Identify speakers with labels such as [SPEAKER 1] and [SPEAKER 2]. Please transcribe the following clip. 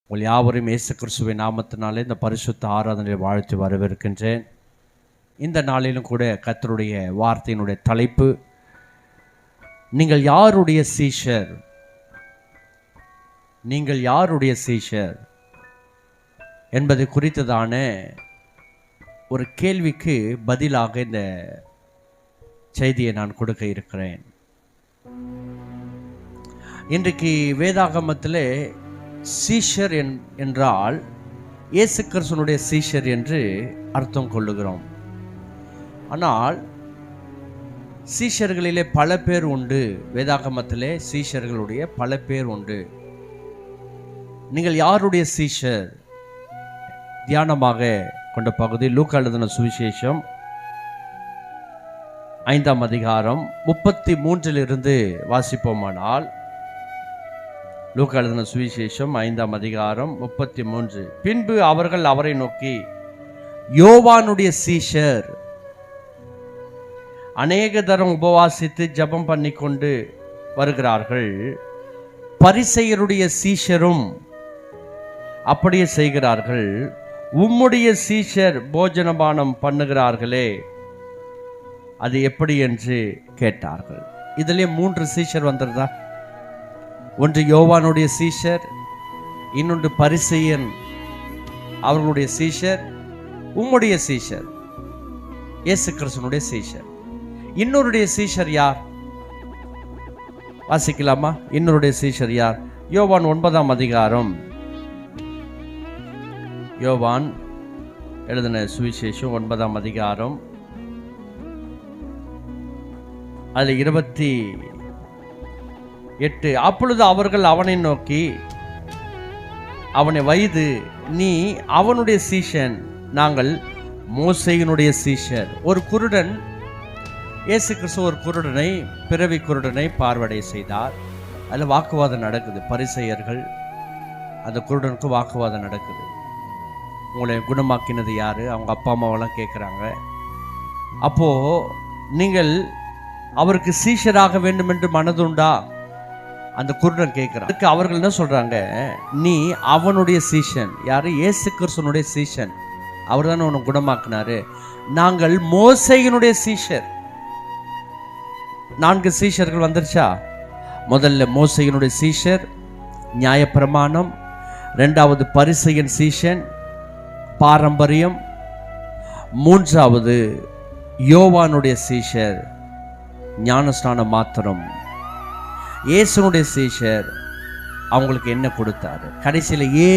[SPEAKER 1] உங்கள் யாவரையும் இயேசு கிறிஸ்துவின் நாமத்தினாலே இந்த பரிசுத்த ஆராதனையை வாழ்த்து வரவேற்கின்றேன். இந்த நாளிலும் கூட கர்த்தருடைய வார்த்தையினுடைய தலைப்பு, நீங்கள் யாருடைய சீஷர்? நீங்கள் யாருடைய சீஷர் என்பது குறித்ததான ஒரு கேள்விக்கு பதிலாக இந்த செய்தியை நான் கொடுக்க இருக்கிறேன். இன்றைக்கு வேதாகமத்திலே சீஷர் என்றால் இயேசு கிறிஸ்துவினுடைய சீஷர் என்று அர்த்தம் கொள்ளுகிறோம். ஆனால் சீஷர்களிலே பல பேர் உண்டு. வேதாகமத்திலே சீஷர்களுடைய பல பேர் உண்டு. நீங்கள் யாருடைய சீஷர்? தியானமாக கொண்ட பகுதி லூக்கா எழுதின சுவிசேஷம் 5ஆம் அதிகாரம் 33 வாசிப்போமானால், லூக்கா எழுதின சுவிசேஷம் 5ஆம் அதிகாரம் 33. பின்பு அவர்கள் அவரை நோக்கி, யோவானுடைய சீஷர் அநேக தரம் உபவாசித்து ஜெபம் பண்ணி கொண்டு வருகிறார்கள், பரிசேயருடைய சீஷரும் அப்படியே செய்கிறார்கள், உம்முடைய சீஷர் போஜனபானம் பண்ணுகிறார்களே, அது எப்படி என்று கேட்டார்கள். இதிலே 3 சீஷர் வந்துருதா? ஒன்று யோவானுடைய சீஷர், இன்னொன்று பரிசேயன் அவர்களுடைய சீஷர், உம்முடைய சீஷர் இயேசு கிறிஸ்துவினுடைய சீஷர். இன்னொருடைய சீஷர் யார்? வாசிக்கலாமா? இன்னொருடைய சீஷர் யார்? யோவான் 9ஆம் அதிகாரம், யோவான் எழுதின சுவிசேஷம் 9ஆம் அதிகாரம், அதில் 28. அப்பொழுது அவர்கள் அவனை நோக்கி, அவனை வைது, நீ அவனுடைய சீஷன், நாங்கள் மோசேயினுடைய சீஷர். ஒரு குருடன், இயேசு கிறிஸ்து ஒரு குருடனை, பிறவி குருடனை பார்வடை செய்தார். அதில் வாக்குவாதம் நடக்குது. பரிசேயர்கள் அந்த குருடனுக்கு வாக்குவாதம் நடக்குது. உங்களை குணமாக்கினது யாரு? அவங்க அப்பா அம்மாவெல்லாம் கேட்குறாங்க. அப்போ நீங்கள் அவருக்கு சீஷராக வேண்டும் என்று மனதுண்டா? அந்த குருடன் கேட்கிறான். அதுக்கு அவர்கள் என்ன சொல்றாங்க? நீ அவனுடைய சீஷன். யாரு? இயேசு கிறிஸ்துவினுடைய சீஷன். அவர் தானே உன்னை குணமாக்கினாரு. நாங்கள் மோசேயினுடைய சீஷர். 4 சீஷர்கள் வந்துருச்சா? முதல்ல மோசேயினுடைய சீஷர், நியாயப்பிரமாணம். 2வது பரிசேயன் சீஷன், பாரம்பரியம். 3வது யோவானுடைய சீஷர், ஞானஸ்நானம் மாத்திரம். இயேசுனுடைய சீஷர் அவங்களுக்கு என்ன கொடுத்தாரு? கடைசியில்